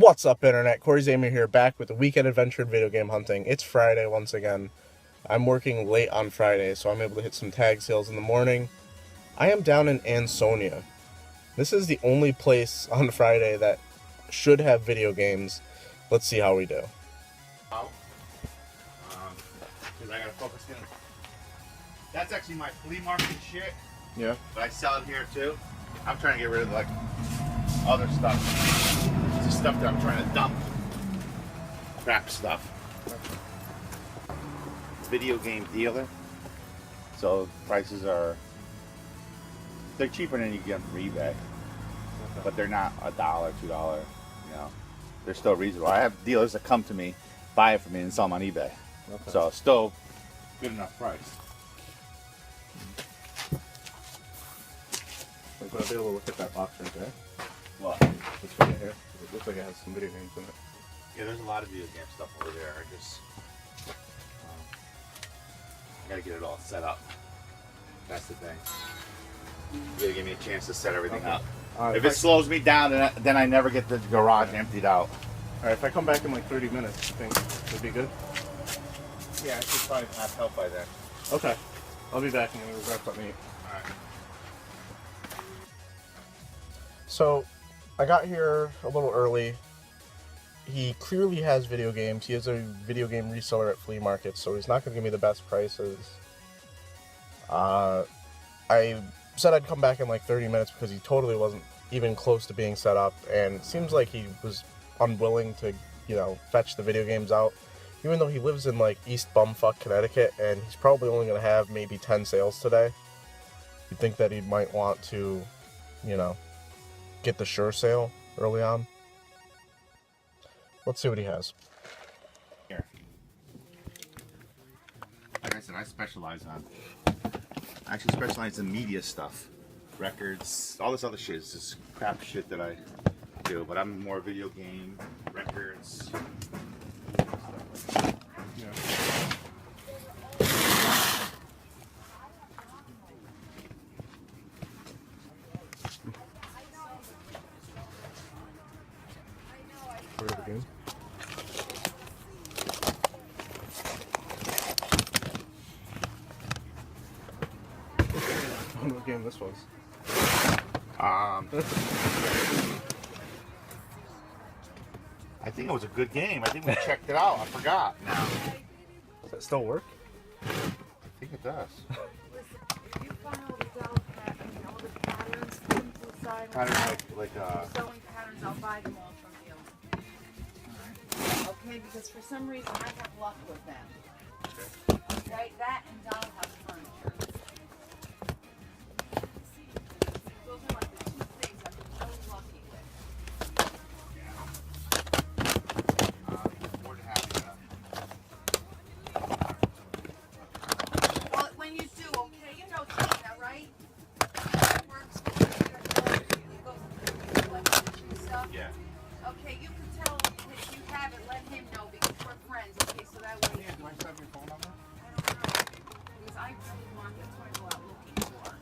What's up, Internet? Corey Zamer here, back with the Weekend Adventure in Video Game Hunting. It's Friday once again. I'm working late on Friday, so I'm able to hit some tag sales in the morning. I am down in Ansonia. This is the only place on Friday that should have video games. Let's see how we do. Because I gotta focus in. That's actually my flea market shit, Yeah? but I sell it here too. I'm trying to get rid of like other stuff. It's the stuff that I'm trying to dump. Crap stuff. Video game dealer. So prices they're cheaper than you get from eBay, but they're not $1, $2. You know, they're still reasonable. I have dealers that come to me, buy it from me, and sell them on eBay. Okay. So still good enough price. I'm going to be able to look at that box right there. What? This one right here. It looks like it has some video games in it. Yeah, there's a lot of video game stuff over there. I gotta get it all set up. That's the thing. You gotta give me a chance to set everything up. If it slows me down, then I never get the garage emptied out. Alright, if I come back in like 30 minutes, you think it'd be good? Yeah, I should probably have help by then. Okay. I'll be back and we'll grab something to eat. Alright. So, I got here a little early. He clearly has video games. He is a video game reseller at flea markets, so he's not going to give me the best prices. I said I'd come back in like 30 minutes because he totally wasn't even close to being set up, and it seems like he was unwilling to, fetch the video games out, even though he lives in like East Bumfuck, Connecticut, and he's probably only going to have maybe 10 sales today. You'd think that he might want to, get the sure sale early on. Let's see what he has. Here. Like I said, I actually specialize in media stuff. Records, all this other shit is just crap shit that I do. But I'm more video game, records. Yeah. Part of the game. I wonder what game this was. I think it was a good game. I think we checked it out. I forgot now. Does that still work? I think it does. If you follow the Dell pattern, all the patterns inside, Kind of like sewing patterns, I'll buy them all from you. Okay, because for some reason I have luck with them. Okay, that and dollhouse furniture. Those are like the two things I'm really lucky with. more than happy to. Well, when you do, okay, you know Tina, right? That works with you. It goes through like stuff. Yeah. Okay, you can tell if you have it, let him know because we're friends. Okay, so that way. Yeah, do I still have your phone number? I don't know. Because I really want, that's what I go out looking for.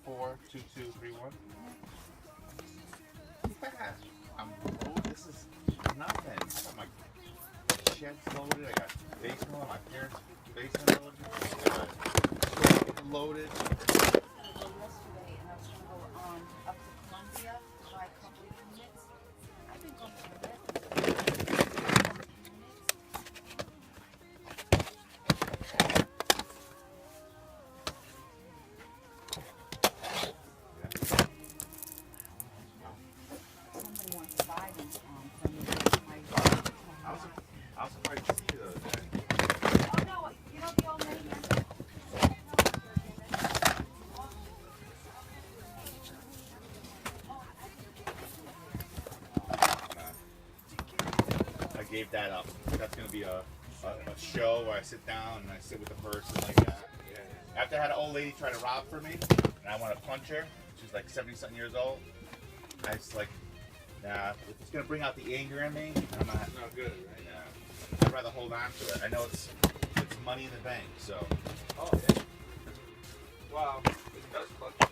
Four 2231. This is nothing. I got my sheds loaded. I got basement, my parents' basement loaded. I got loaded. Yesterday, and I was going to go up to Columbia, buy a couple of units. I've been going to the gave that up. That's gonna be a show where I sit down and I sit with the person like that. Yeah. After I had an old lady try to rob for me, and I want to punch her. She's like 70-something years old. I just like, nah, it's gonna bring out the anger in me. I'm not good, right? Yeah. I'd rather hold on to it. I know it's money in the bank, so. Oh yeah. Wow. It does fluctuate.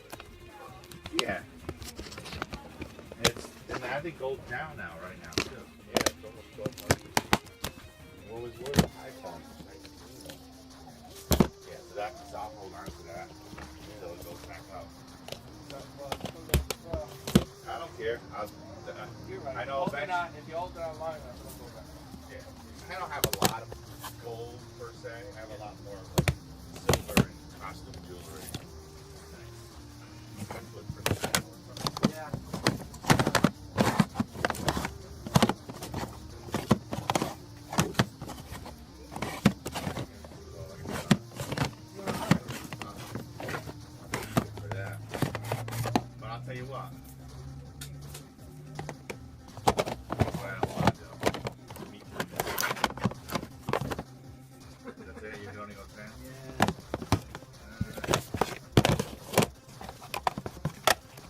Yeah. And I think gold's down now, right now too. Yeah, it's almost 12 months. What was worth high time? Yeah, so I'll hold on to that until it goes back up. I don't care. You're right. I know If you hold it online, I'm going to go back. Yeah. I don't have a lot of gold per se. I have a lot more of like silver and costume jewelry. Yeah. For that. But I'll tell you what. What I don't want to do. Meet you. That's it? You're going to go 10? Yeah.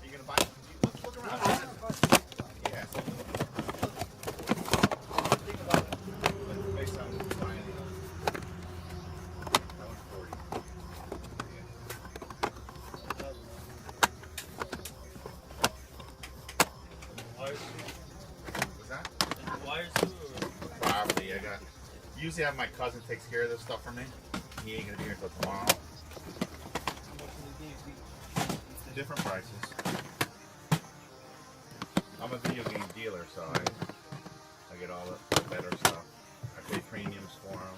You gonna buy? Look around. Yeah. Think about it. Based on buying that one's 40. What's that? Probably. Usually I have my cousin takes care of this stuff for me. He ain't gonna be here until tomorrow. Different prices. I'm a video game dealer, so I get all the better stuff. I pay premiums for them,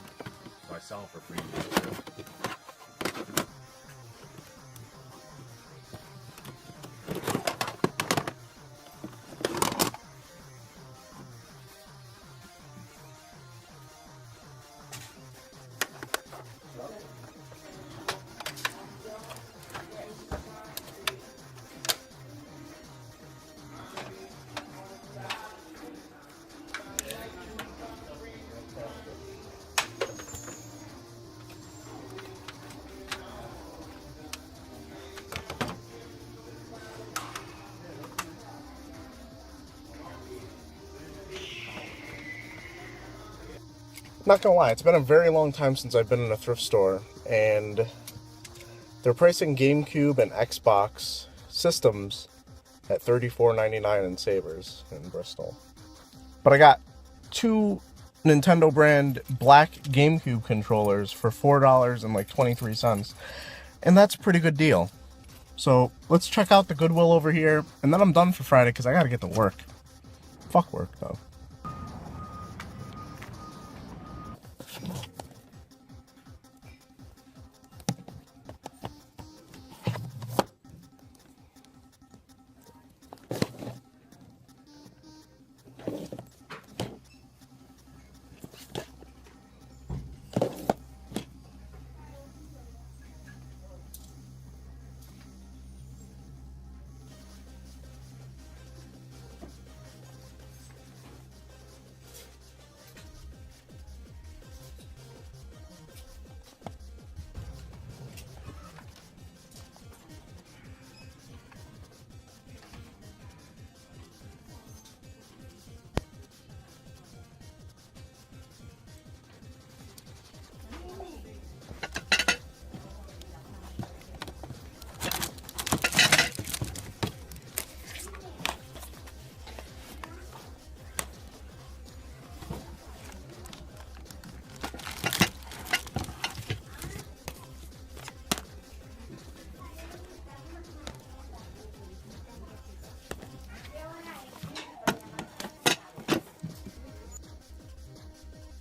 so I sell them for premiums too. Not gonna lie, it's been a very long time since I've been in a thrift store, and they're pricing GameCube and Xbox systems at $34.99 in Savers in Bristol. But I got two Nintendo brand black GameCube controllers for $4.23, and that's a pretty good deal. So let's check out the Goodwill over here, and then I'm done for Friday because I gotta get to work. Fuck work though.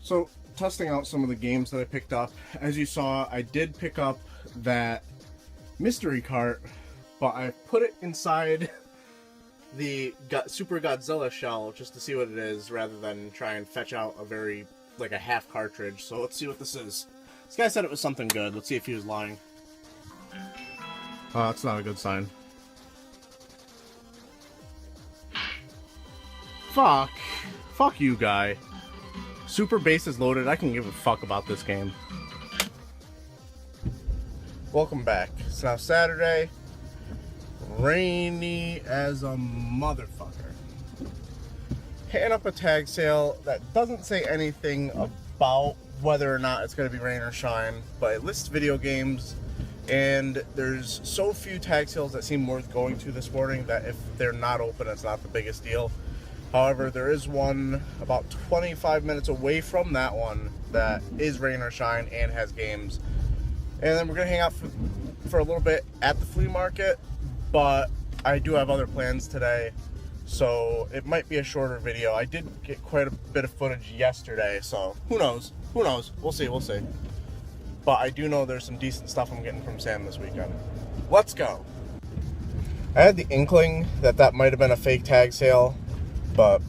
So, testing out some of the games that I picked up. As you saw, I did pick up that mystery cart, but I put it inside the Super Godzilla shell just to see what it is, rather than try and fetch out a half cartridge. So let's see what this is. This guy said it was something good. Let's see if he was lying. That's not a good sign. Fuck you, guy. Super bases loaded. I can give a fuck about this game. Welcome back. It's now Saturday. Rainy as a motherfucker. Hitting up a tag sale that doesn't say anything about whether or not it's going to be rain or shine, but it lists video games, and there's so few tag sales that seem worth going to this morning that if they're not open, it's not the biggest deal. However, there is one about 25 minutes away from that one that is rain or shine and has games. And then we're going to hang out for a little bit at the flea market, but I do have other plans today, so it might be a shorter video. I did get quite a bit of footage yesterday, so who knows? Who knows? We'll see, we'll see. But I do know there's some decent stuff I'm getting from Sam this weekend. Let's go. I had the inkling that that might have been a fake tag sale, but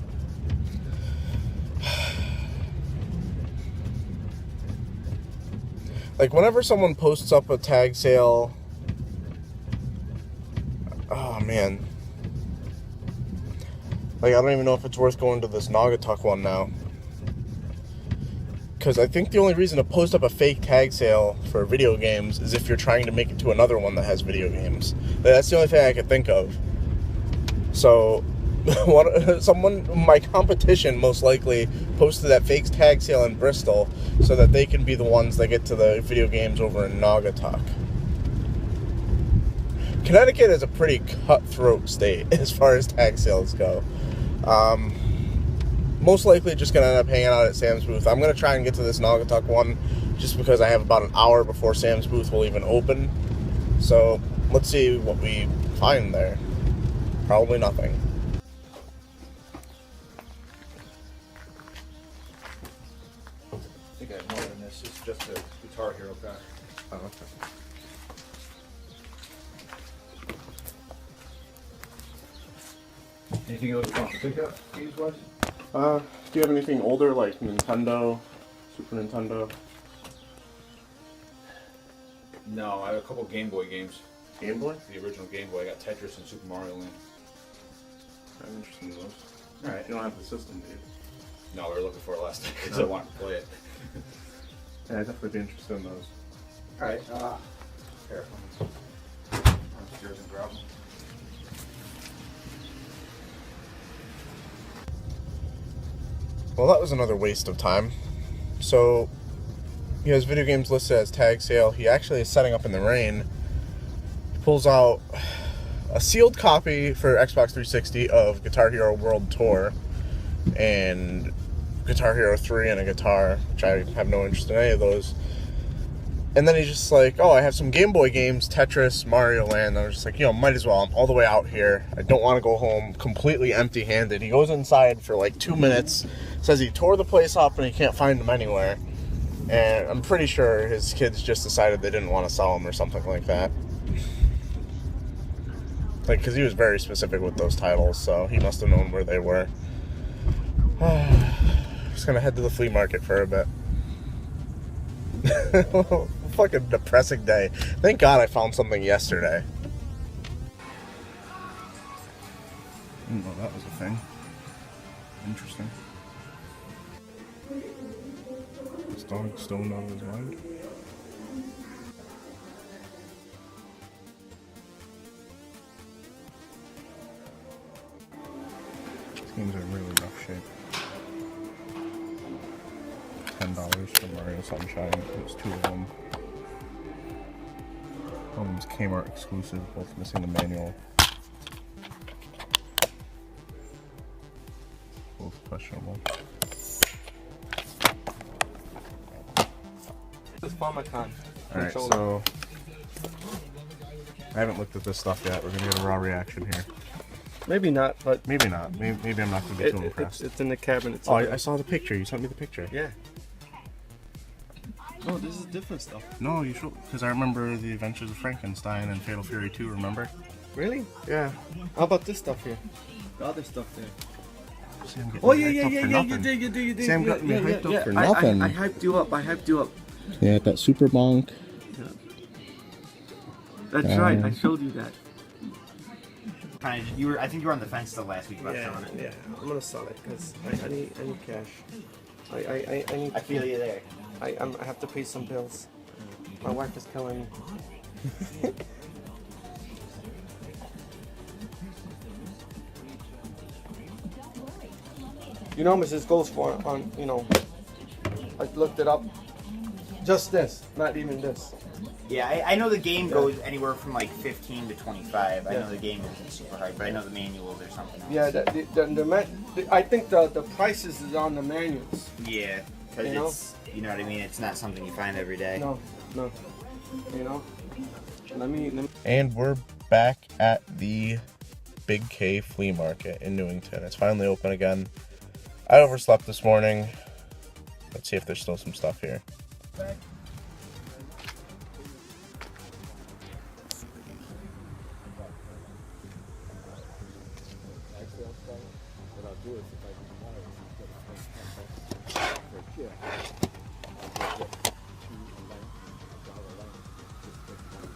like whenever someone posts up a tag sale, oh man, like I don't even know if it's worth going to this Naugatuck one now, because I think the only reason to post up a fake tag sale for video games is if you're trying to make it to another one that has video games. That's the only thing I could think of. So my competition most likely posted that fake tag sale in Bristol so that they can be the ones that get to the video games over in Naugatuck. Connecticut is a pretty cutthroat state as far as tag sales go. Most likely just going to end up hanging out at Sam's booth. I'm going to try and get to this Naugatuck one just because I have about an hour before Sam's booth will even open. So let's see what we find there. Probably nothing. I think I have more than this. It's just a Guitar Hero pack. Oh, okay. Anything else you want to pick up, games-wise? Do you have anything older like Nintendo, Super Nintendo? No, I have a couple Game Boy games. Game Boy? The original Game Boy. I got Tetris and Super Mario Land. I'm interested in those. Alright. You don't have the system, do you? No, we were looking for it last night because I wanted to play it. Yeah, I'd definitely be interested in those. Alright, here. Yours and grab them. Well, that was another waste of time. So, he has video games listed as tag sale. He actually is setting up in the rain. He pulls out a sealed copy for Xbox 360 of Guitar Hero World Tour and Guitar Hero 3 and a guitar, which I have no interest in any of those. And then he's just like, oh, I have some Game Boy games, Tetris, Mario Land. And I was just like, might as well. I'm all the way out here. I don't want to go home completely empty-handed. He goes inside for like 2 minutes, says he tore the place up and he can't find them anywhere. And I'm pretty sure his kids just decided they didn't want to sell them or something like that. Like, because he was very specific with those titles, so he must have known where they were. Just gonna head to the flea market for a bit. Fucking depressing day. Thank God I found something yesterday. I didn't know that was a thing. Interesting. This dog stoned out of his mind. These games are in really rough shape. $10 for Mario Sunshine. There's 2 of them. One of them's Kmart exclusive, both missing the manual. Both questionable. It's Famicom. Alright, so I haven't looked at this stuff yet. We're gonna get a raw reaction here. Maybe not, but Maybe not. Maybe I'm not gonna be too impressed. it's in the cabinet. Oh, I saw the picture. You sent me the picture. Yeah. Oh, this is different stuff. No, you should, because I remember the Adventures of Frankenstein and Fatal Fury 2. Remember? Really? Yeah. How about this stuff here? The other stuff there. Sam Oh yeah, you did. Sam got me hyped up for nothing. I hyped you up. Yeah, that Super Bonk. That's right. I showed you that. I think you were on the fence the last week about selling it. Yeah. I'm gonna sell it because I need cash. I need. I feel you there. I have to pay some bills. My wife is killing me. You know how much this goes for on, you know, I looked it up. Just this, not even this. Yeah, I know the game goes anywhere from like 15 to 25. I know the game isn't super hard, but I know the manuals or something else. Yeah, I think the prices is on the manuals. Yeah, because it's, you know what I mean? It's not something you find every day. No. You know? Let me. And we're back at the Big K Flea Market in Newington. It's finally open again. I overslept this morning. Let's see if there's still some stuff here.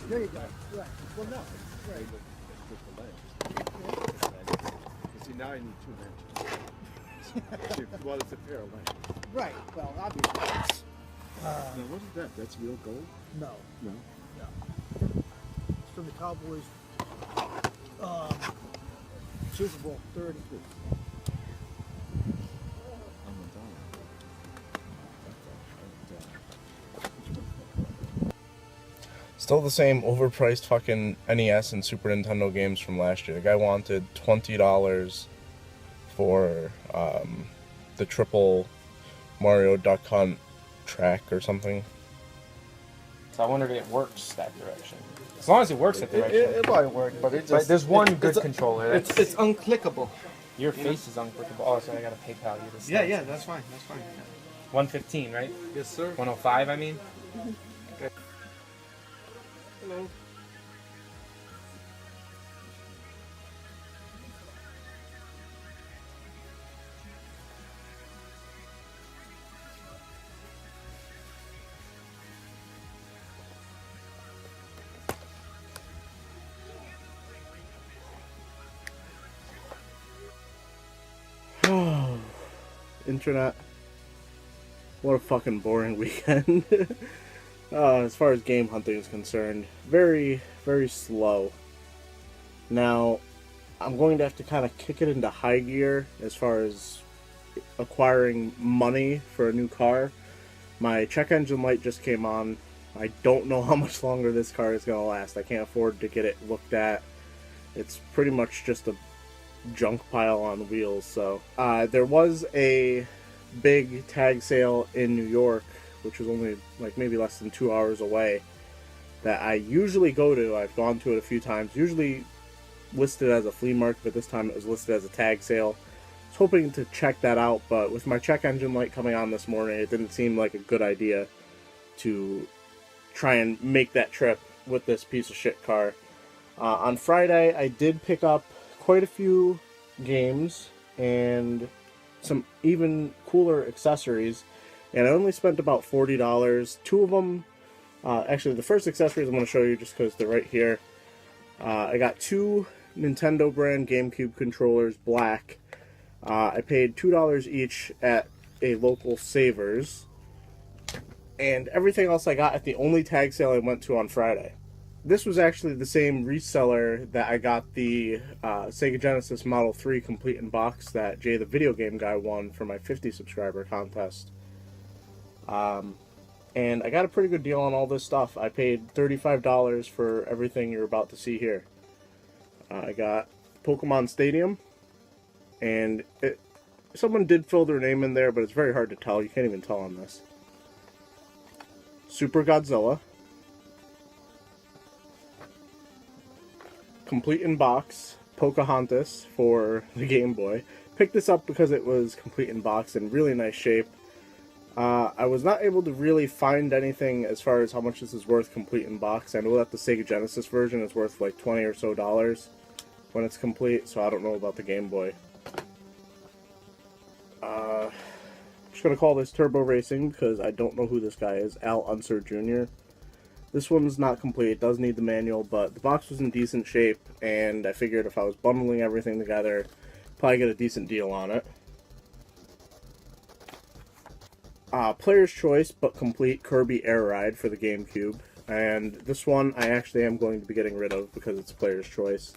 There you go. Right. Well, no. Right. See, now I need 2 lengths. Well, it's a pair of lengths. Right. Well, obviously. Now, what is that? That's real gold? No. No. It's from the Cowboys Super Bowl 30. Still the same overpriced fucking NES and Super Nintendo games from last year. The guy wanted $20 for the triple Mario Duck Hunt track or something. So I wonder if it works that direction. As long as it works that direction. It might work, but it just... there's one good controller. It's unclickable. Your face is unclickable. Oh, so I gotta PayPal you this. Yeah, that's fine. That's fine. 115, right? Yes, sir. 105, I mean. Okay. Hello. Internet. What a fucking boring weekend. As far as game hunting is concerned, very, very slow. Now, I'm going to have to kind of kick it into high gear as far as acquiring money for a new car. My check engine light just came on. I don't know how much longer this car is going to last. I can't afford to get it looked at. It's pretty much just a junk pile on wheels. So there was a big tag sale in New York, which was only like maybe less than 2 hours away, that I usually go to. I've gone to it a few times, usually listed as a flea market, but this time it was listed as a tag sale. I was hoping to check that out, but with my check engine light coming on this morning, it didn't seem like a good idea to try and make that trip with this piece of shit car. On Friday, I did pick up quite a few games and some even cooler accessories, and I only spent about $40. Two of them, actually the first accessories I'm going to show you just because they're right here. I got two Nintendo brand GameCube controllers, black. I paid $2 each at a local Savers, and everything else I got at the only tag sale I went to on Friday. This was actually the same reseller that I got the Sega Genesis Model 3 complete in box that Jay the Video Game Guy won for my 50 subscriber contest. And I got a pretty good deal on all this stuff. I paid $35 for everything you're about to see here. I got Pokemon Stadium, and someone did fill their name in there, but it's very hard to tell. You can't even tell on this. Super Godzilla. Complete in box, Pocahontas for the Game Boy. Picked this up because it was complete in box in really nice shape. I was not able to really find anything as far as how much this is worth complete in box. I know that the Sega Genesis version is worth like $20 or so when it's complete, so I don't know about the Game Boy. I'm just going to call this Turbo Racing because I don't know who this guy is, Al Unser Jr. This one's not complete, it does need the manual, but the box was in decent shape, and I figured if I was bundling everything together, probably get a decent deal on it. Player's Choice, but complete Kirby Air Ride for the GameCube. And this one I actually am going to be getting rid of because it's Player's Choice.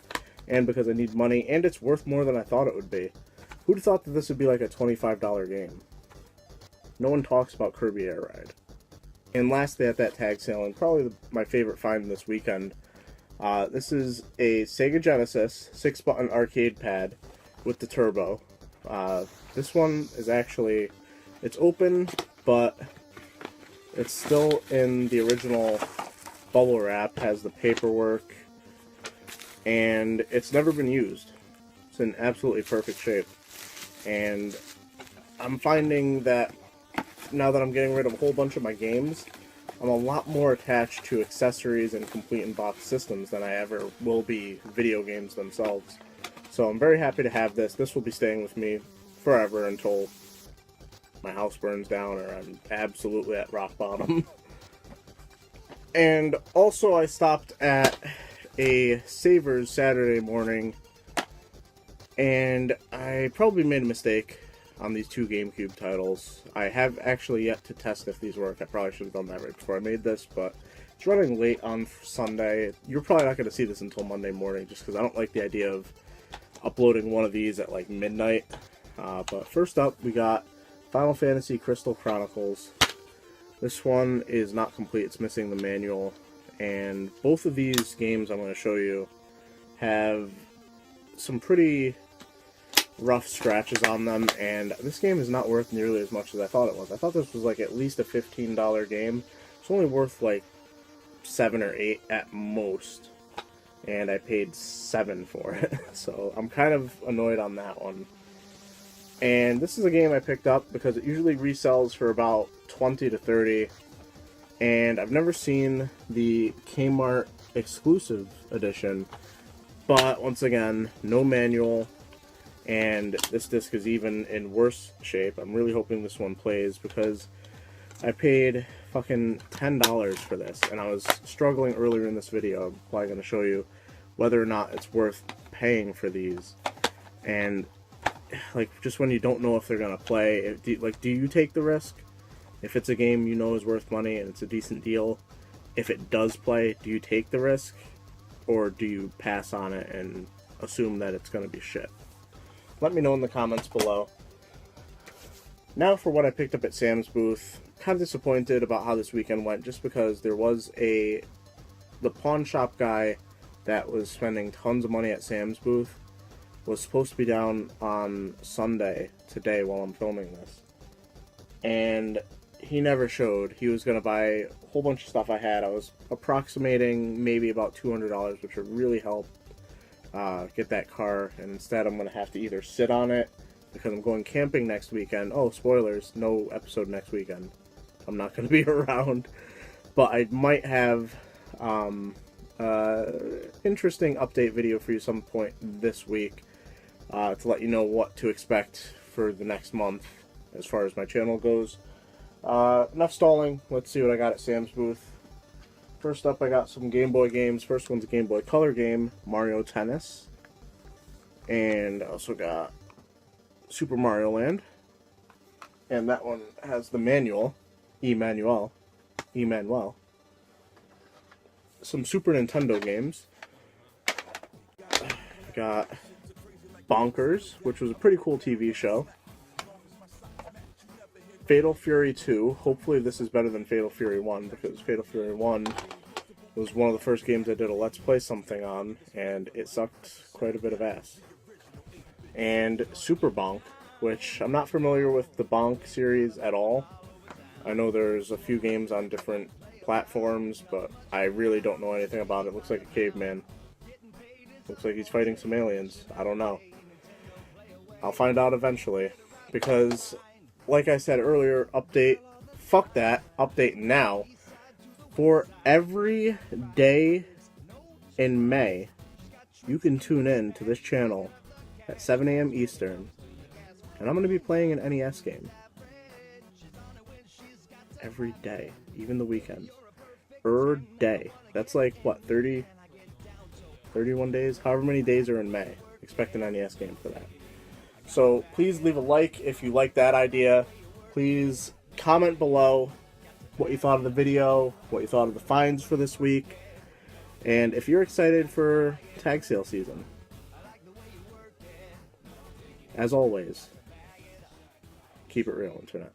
And because I need money, and it's worth more than I thought it would be. Who'd have thought that this would be like a $25 game? No one talks about Kirby Air Ride. And lastly, at that tag sale, and probably my favorite find this weekend, this is a Sega Genesis 6-button arcade pad with the turbo. This one is actually, it's open, but it's still in the original bubble wrap, has the paperwork, and it's never been used. It's in absolutely perfect shape. And I'm finding that now that I'm getting rid of a whole bunch of my games, I'm a lot more attached to accessories and complete in-box systems than I ever will be video games themselves. So I'm very happy to have this. This will be staying with me forever until my house burns down or I'm absolutely at rock bottom. And also I stopped at a Savers Saturday morning, and I probably made a mistake on these two GameCube titles. I have actually yet to test if these work. I probably should have done that right before I made this, but it's running late on Sunday. You're probably not going to see this until Monday morning, just because I don't like the idea of uploading one of these at like midnight. But first up, we got Final Fantasy Crystal Chronicles. This one is not complete. It's missing the manual. And both of these games I'm going to show you have some pretty rough scratches on them, and this game is not worth nearly as much as I thought it was. I thought this was like at least a $15 game. It's only worth like $7 or $8 at most, and I paid $7 for it. So I'm kind of annoyed on that one. And this is a game I picked up because it usually resells for about $20 to $30, and I've never seen the Kmart exclusive edition, but once again, no manual. And this disc is even in worse shape. I'm really hoping this one plays because I paid fucking $10 for this, and I was struggling earlier in this video. I'm probably going to show you whether or not it's worth paying for these. And like, just when you don't know if they're going to play, do you take the risk? If it's a game you know is worth money and it's a decent deal, if it does play, do you take the risk? Or do you pass on it and assume that it's going to be shit? Let me know in the comments below. Now for what I picked up at Sam's booth. Kind of disappointed about how this weekend went, just because there was the pawn shop guy that was spending tons of money at Sam's booth was supposed to be down on Sunday, today, while I'm filming this. And he never showed. He was going to buy a whole bunch of stuff I had. I was approximating maybe about $200, which would really help get that car, and instead I'm going to have to either sit on it because I'm going camping next weekend. Oh, spoilers, no episode next weekend. I'm not going to be around, but I might have interesting update video for you some point this week to let you know what to expect for the next month as far as my channel goes. Enough stalling. Let's see what I got at Sam's booth. First up, I got some Game Boy games. First one's a Game Boy Color game, Mario Tennis. And I also got Super Mario Land. And that one has the manual, Emmanuel. Some Super Nintendo games. Got Bonkers, which was a pretty cool TV show. Fatal Fury 2. Hopefully this is better than Fatal Fury 1, because Fatal Fury 1 was one of the first games I did a Let's Play something on, and it sucked quite a bit of ass. And Super Bonk, which I'm not familiar with the Bonk series at all. I know there's a few games on different platforms, but I really don't know anything about it. Looks like a caveman. Looks like he's fighting some aliens. I don't know. I'll find out eventually, because like I said earlier, fuck that, update now. For every day in May, you can tune in to this channel at 7 a.m. Eastern, and I'm going to be playing an NES game. Every day, even the weekend. Day. That's like, what, 31 days? However many days are in May. Expect an NES game for that. So please leave a like if you like that idea. Please comment below what you thought of the video, what you thought of the finds for this week, and if you're excited for tag sale season. As always, keep it real, Internet.